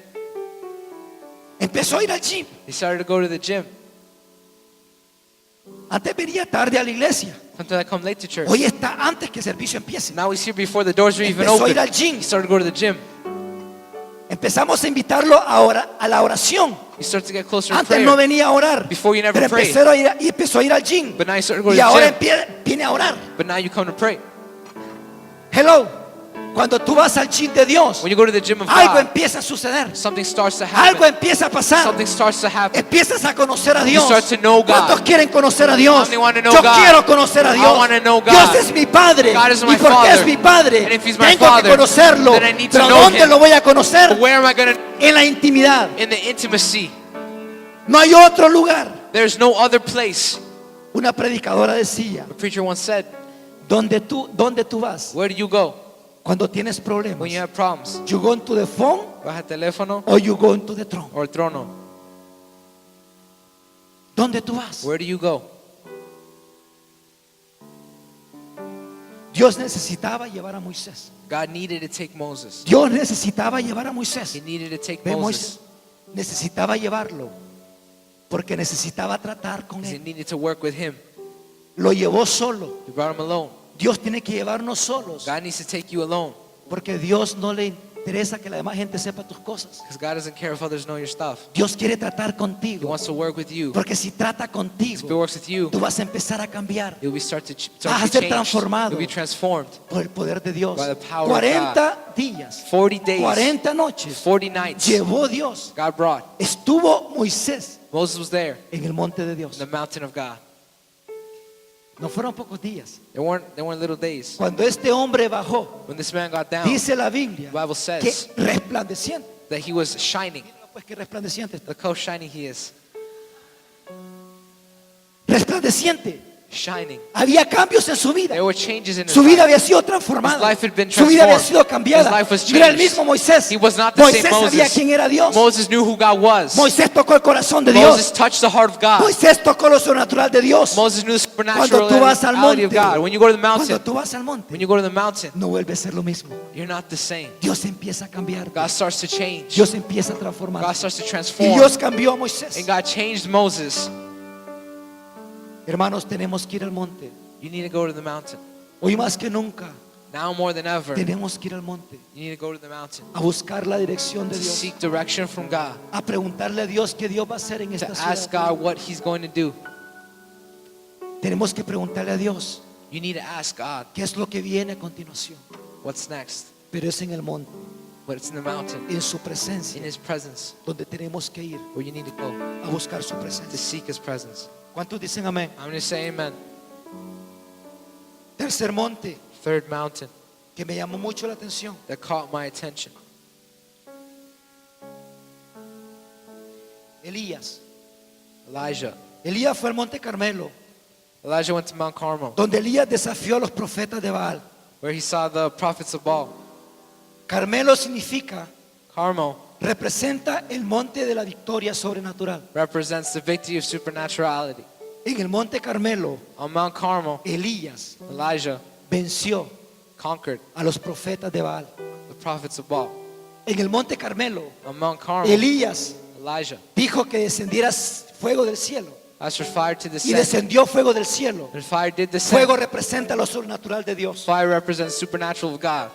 empezó a ir al gym. He started to go to the gym. Antes venía tarde a la iglesia, Sometimes I come late to church. hoy está antes que el servicio empiece. Now he's here before the doors are even Empezó a open. ir al gym. He started to go to the gym. Empezamos a invitarlo ahora a la oración. He started to get closer in Antes no prayer. venía a orar, Before you never pero prayed. empezó a ir al gym. But now you start to go to Y ahora the gym. viene a orar. But now you come to pray. Hello. Cuando tú vas al gym de Dios, When you go to the gym of algo God, empieza a suceder. something starts to Algo happen. empieza a pasar. Something starts to happen. Empiezas a conocer a Dios. start to know God. ¿Cuántos quieren conocer a Dios? How many want to know Yo God? quiero conocer a I Dios. want to know God. Dios es mi Padre. God is y my porque Father. es mi Padre, And if He's my tengo Father, que conocerlo. then I need to Pero know ¿dónde Him. lo voy a conocer? But where am I going to? En la intimidad. In the intimacy. No hay otro lugar. There's no other place. Una predicadora decía, A preacher once said, ¿dónde tú vas where do you go cuando tienes problemas? when you have problems? You go into the phone ¿Vas al teléfono or you go into the throne? o el trono? ¿Dónde tú vas? Where do you go? Dios necesitaba llevar a Moisés. God needed to take Moses. Dios necesitaba llevar a Moisés. He needed to take Ve, Moses. Moisés necesitaba llevarlo porque necesitaba tratar con Because he él. needed to work with him. Lo llevó solo. He brought him alone. Dios tiene que llevarnos solos God needs to take you alone. porque Dios no le interesa que la demás gente sepa tus cosas. Because God doesn't care if others know your stuff. Dios quiere tratar He contigo wants to work with you. porque si trata If He contigo, works with you, tú vas a empezar a cambiar you'll be Vas a start to ser be changed. transformado. You'll be transformed. por el poder de Dios. By the power of 40 días, 40 days, 40 noches 40 nights, llevó Dios. God brought. Estuvo Moisés Moses was there en el monte de in Dios. the mountain of God. No fueron pocos días. They weren't little days. Cuando este hombre bajó, When this man got down, dice la Biblia the Bible says que resplandeciente. that he was shining. Pues que resplandeciente está. Look how shiny he is. Resplandeciente. Shining. Había cambios en su vida. There were changes in his Su vida life. había sido transformada. His life had been Su vida había transformed. sido cambiada. His life was No era el changed. mismo Moisés. He was not the Moisés same sabía Moses. quién era Dios. Moses knew who God was. Moisés tocó el corazón de Moses Dios. touched the heart of God. Moisés tocó lo sobrenatural de Dios. Moses knew the Cuando supernatural tú vas al reality of monte, God. When you go to the cuando mountain, tú vas al monte, when you go to the mountain, no vuelve a ser lo mismo. you're not the same. Dios empieza a cambiar. God starts to change. Dios empieza a transformar. God starts to Y transform. Dios cambió a Moisés. And God changed Moses. Hermanos, tenemos que ir al monte. You need to go to the mountain. Hoy más que nunca Now more than ever, you tenemos que ir al monte need to go to the mountain. a buscar la dirección de To Dios, seek direction from God. a preguntarle a Dios qué Dios va a hacer en To esta ask ciudad. God what He's going to do. Tenemos que preguntarle a Dios You need to ask God qué es lo que viene a continuación. what's next. Pero es en el monte, But it's in the mountain, en su in presencia, His presence, donde tenemos que ir where you need to go a buscar su to presencia. seek His presence. ¿Cuántos dicen amén? I'm going to say amen. Tercer monte Third mountain que me llamó mucho la atención. that caught my attention. Elías. Elijah. Elías fue al monte Carmelo, Elijah went to Mount Carmel, donde Elías desafió a los profetas de Baal. where he saw the prophets of Baal. Carmelo significa, Carmel representa el monte de la victoria sobrenatural. represents the victory of supernaturality. En el monte Carmelo, On Mount Carmel, Elías Elijah venció conquered a los profetas de Baal. the prophets of Baal. En el monte Carmelo, On Mount Carmel, Elías Elijah dijo que descendiera fuego del cielo. asked for fire to Y descend. descendió fuego del cielo. And fire did descend. Fuego representa lo sobrenatural de Dios. Fire represents supernatural of God.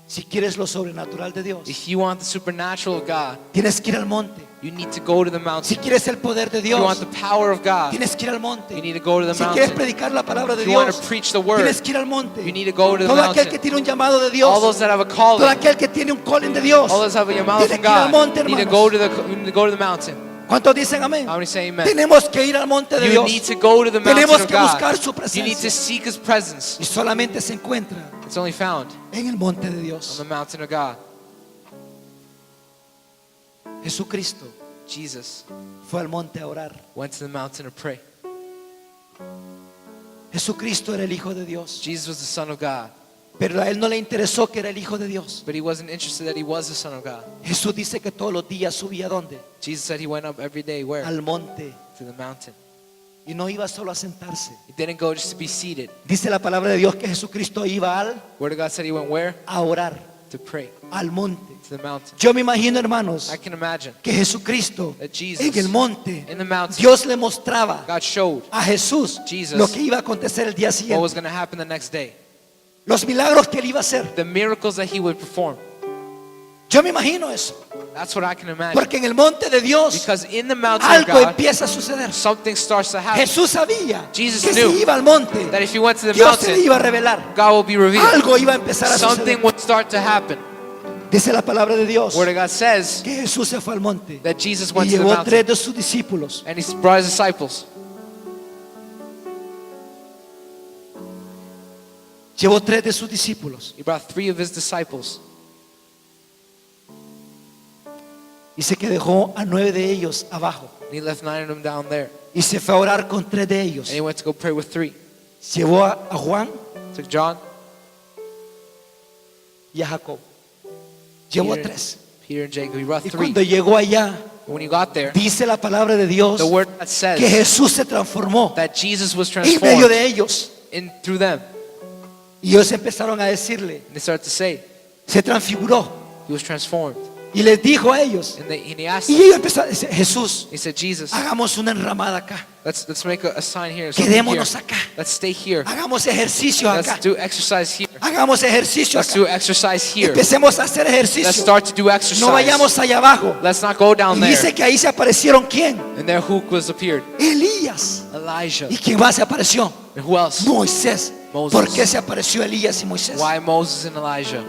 Si quieres lo sobrenatural de Dios, If you want the supernatural of God, tienes que ir al monte. you need to go to the Si mountain. quieres el poder de If you want Dios, the power of God, tienes que ir al monte. you need to go to the Si quieres mountain. predicar la palabra de If you want Dios, to preach the word, tienes que ir al monte. you need to go to the Todo aquel que mountain. tiene un llamado de All Dios, those that have a todo calling, aquel que tiene un calling de Dios, all those that have a yamala tiene from que ir al God, monte, need to hermanos. you need to go to the mountain. ¿Cuántos dicen amén? How many say amen? Tenemos que ir al monte de You Dios need to go to the mountain Tenemos of que buscar God. su You need to presencia seek His presence. y solamente se encuentra It's only found en el monte de on Dios. the mountain of God. Jesucristo Jesus fue al monte a orar. went to the mountain to pray. Jesucristo era el Hijo de Dios, Jesus was the Son of God, pero a él no le interesó que era el Hijo de Dios. but He wasn't interested that He was the Son of God. Jesús dice que todos los días subía ¿a dónde? Jesus said He went up every day where? Al monte, To the mountain. y no iba solo a sentarse. He didn't go just to be seated. Dice la palabra de Dios que Jesucristo iba Word of God said He went where? a orar To pray. al monte. To the mountain. Yo me imagino, hermanos, I can imagine que Jesucristo that Jesus, en el monte, in the mountain, Dios le mostraba God showed a Jesús Jesus lo que iba a acontecer el día what was siguiente, going to happen the next day. los milagros que él iba a hacer. The miracles that He would perform. Yo me imagino eso, That's what I can imagine. porque en el monte de Dios Because in the mountain of algo God, empieza a suceder. something starts to happen. Jesús sabía Jesus que knew si iba al monte, That if He went to the Dios se le mountain, iba a revelar. God will be revealed. Algo iba a empezar a Something suceder. would start to happen. Dice la palabra de Dios Word of God says que Jesús se fue al monte that Jesus y went to the llevó mountain tres de sus discípulos. and He brought His disciples. Llevó tres de sus discípulos. He brought 3 of His disciples. Dice que dejó a 9 de ellos abajo And He left 9 of them down there. y se fue a orar con 3 de ellos. And He went to go pray with 3. Llevó a Juan Took John, y a Jacob. Llevó a Peter, 3. Peter and Jacob. He brought Y 3. cuando llegó allá, When He got there, dice la palabra de Dios the Word that que says Jesús se transformó that Jesus was en medio transformed de ellos. through them. Y ellos empezaron a decirle, And they started to say, se transfiguró. He was transformed. Y les dijo a ellos. And He asked Y them, ellos empezaron a decir, Jesús, He said, Jesus, hagamos una enramada acá. let's make a sign here. something here. Quedémonos acá. Let's stay here. Hagamos ejercicio acá. Let's do exercise here. Hagamos ejercicio Let's acá. do exercise here. Empecemos a hacer Let's ejercicio. start to do exercise. No vayamos allá abajo. Let's not go down Y there. dice que ahí se aparecieron ¿quién? And there who was appeared? Elías. Elijah. ¿Y quién más se apareció? And who else? Moisés. Moses. ¿Por qué se apareció Elías y Moisés? Why Moses and Elijah?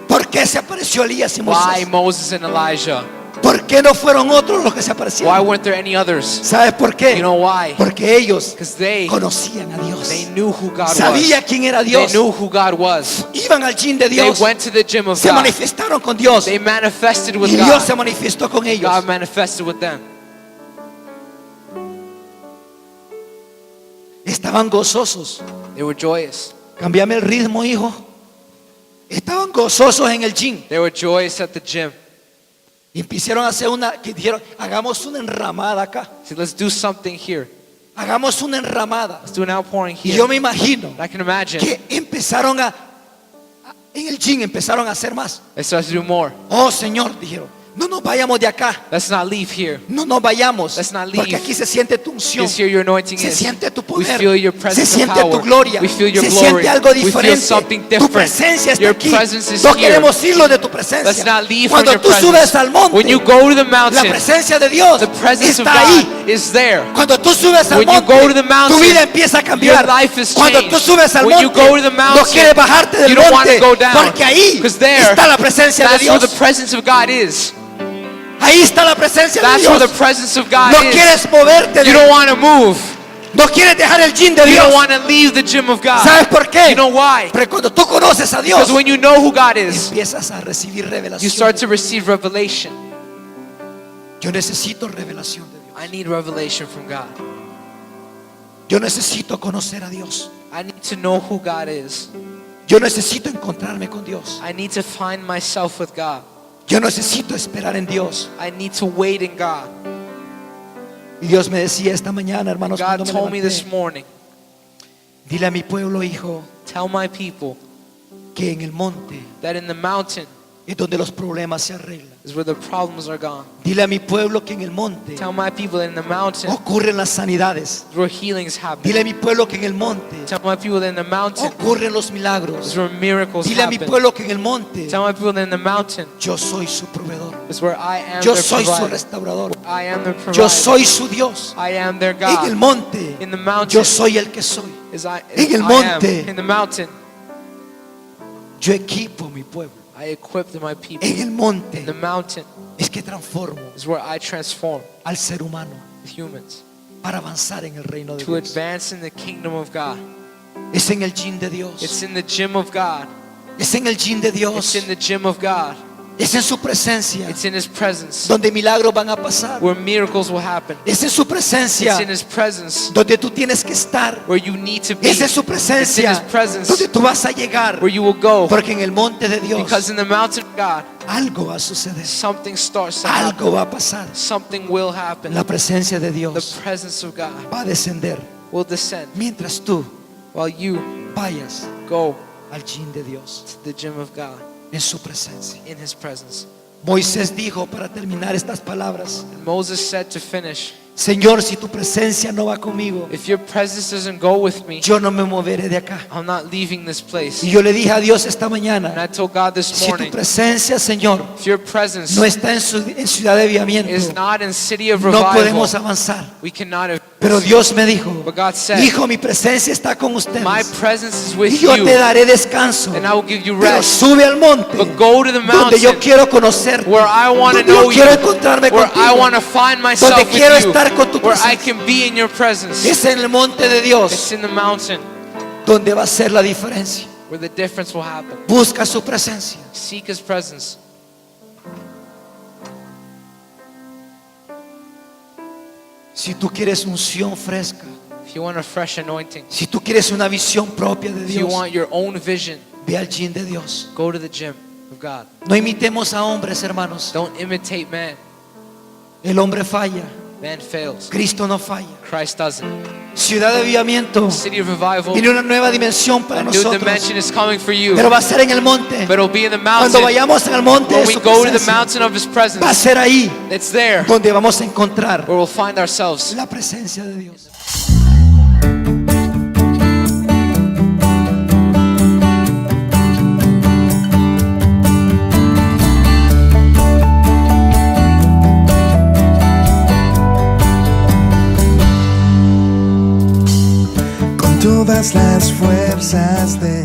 ¿Por qué se apareció Elías y Why Moisés? Moses and Elijah? ¿Por qué no fueron otros los que se Why aparecieron? weren't there any others? ¿Sabes por qué? You know why? Porque ellos Because they conocían a Dios. knew who God Sabía was. quién era They Dios. knew who God was. Iban al gym de They Dios. went to the gym of Se God. manifestaron con Dios. They manifested with Y Dios God. se manifestó con ellos. God manifested with them. Estaban gozosos. They were joyous. Cambiame el ritmo, hijo. Estaban gozosos en el gym. They were joyous at the gym. Y empezaron a hacer que dijeron, hagamos una enramada acá. See, let's do something here. Hagamos una enramada. Let's do an outpouring Y here. yo me imagino I can imagine. que empezaron en el gym empezaron a hacer más. They started to do more. Oh, Señor, dijeron, no nos vayamos de acá. Let's not leave here. No nos vayamos. Let's not leave. Porque aquí se siente tu unción. Because here your anointing Se is. siente tu We poder. feel your Se presence of siente tu power. gloria. We feel your Se glory. siente algo We feel diferente. something Tu different. presencia está Your aquí. presence is No here. queremos irnos de tu presencia. Let's not leave from Cuando your tú subes presence. al monte, When you go to the la mountain, presencia de Dios the presence of está ahí. God is there. Cuando tú subes al When you monte, go to the mountain, tu vida empieza a cambiar. your life is Cuando changed. tú subes al When you monte, go to the no mountain, quieres bajarte del you don't want monte, to go down. porque ahí Because there, está la presencia de that's where Dios. the presence of God is. Ahí está la presencia de That's where the Dios. presence of God No is. quieres moverte, You don't want to move. no quieres dejar el gym de You Dios. don't want to leave the gym of God. ¿Sabes por qué? You know why? Porque cuando tú conoces a Dios, Because when you know who God is, empiezas a recibir you revelación. start to receive revelation. Yo necesito revelación de Dios. I need revelation from God. Yo necesito conocer a Dios. I need to know who God is. Yo necesito encontrarme con Dios. I need to find myself with God. Yo necesito esperar en Dios. I need to wait in God. Y Dios me decía esta mañana, hermanos, cuando God me told me this levanté, morning, dile a mi pueblo, hijo, tell my people que en el monte that in the mountain es donde los problemas se arreglan. is where the problems are gone. Dile a mi pueblo que en el monte Tell my people that in the mountain ocurren las sanidades. is where healings happen. Dile a mi pueblo que en el monte Tell my people that in the mountain ocurren los is milagros. where miracles Dile a mi happen. pueblo que en el monte Tell my people that in the mountain yo soy su proveedor. is where I am Yo their soy su provider. restaurador. I am their Yo provider. soy su Dios. I am their En el God. monte In the mountain yo soy el que soy. is I en el am. monte. In the mountain, Yo equipo a mi pueblo. I equip my people. En el monte In the mountain es que transformo is where I transform al ser humano humans para avanzar en el reino de to Dios. advance in the kingdom of God. Es en el gym de Dios. It's in the gym of God. Es en el gym de It's Dios. in the gym of God. Es en su presencia It's in His presence donde milagros van a pasar. where miracles will happen. Es en su presencia It's in His presence donde tú tienes que estar. where you need to be. Es en su It's in presencia His presence donde tú vas a llegar. where you will go. Porque en el monte de Dios Because in the mountain of God, algo va a suceder. something starts to happen. Algo va a pasar. Something will happen. La presencia de The Dios presence of God va a descender will descend mientras tú while you vayas go al gym de Dios to the gym of God en su presencia. in His presence. Moisés dijo, para terminar estas palabras, And Moses said to finish, Señor, si tu presencia no va conmigo, if your presence doesn't go with me, yo no me moveré de acá. I'm not leaving this place. Y yo le dije a Dios esta And mañana, I told God this si tu morning, presencia, Señor, if your presence no está en Ciudad de Avivamiento, is not in City of no Revival, podemos avanzar. we cannot have. Pero Dios me dijo, But God said, hijo, mi presencia está con ustedes my presence is y with yo you, te daré descanso. and I will give you Pero rest. sube al monte But go to the donde yo mountain quiero conocerte, where I want to donde yo know you, quiero encontrarme where I want to contigo, find myself donde quiero with you, estar con tu where I presencia. can be in your presence. Es en el monte de It's Dios in the mountain donde va a ser la diferencia. where the difference will happen. Busca su presencia. Seek His presence. Si tú quieres unción fresca, If you want a fresh anointing, si tú quieres una visión propia de if you Dios, want your own vision, ve al gym de Dios. go to the gym of God. No imitemos a hombres, hermanos. Don't imitate man. El hombre falla, Man fails. Cristo no falla. Christ doesn't. Ciudad de Avivamiento, City of Revival, viene una nueva dimensión para a new nosotros, dimension is coming for you. pero va a ser en el monte. But it'll be in the Cuando mountain. vayamos al monte When de we su go to the presencia, mountain of His va a presence, ser ahí it's there donde vamos a encontrar where we'll find ourselves. la presencia de Dios. Con todas las fuerzas de